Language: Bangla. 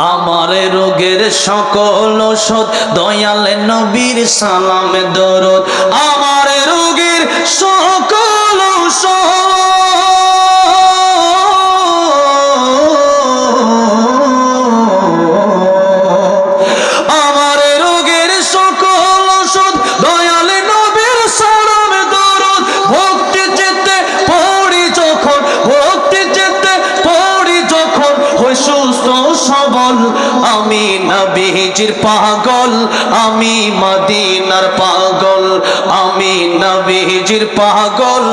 আমার রোগের সকল ঔষধ দয়াল নবীর সালামে দরুদ আমার রোগের সকল ঔষধ আমার রোগের সকল ঔষধ দয়াল নবীর সালামে দরুদ ভক্তি চিত্তে পড়ি যখন ভক্তি চিত্তে পড়ি যখন হই সুস্থ সবল আমি নবীজির পাগল আমি মদিনার পাগল আমি নবীজির পাগল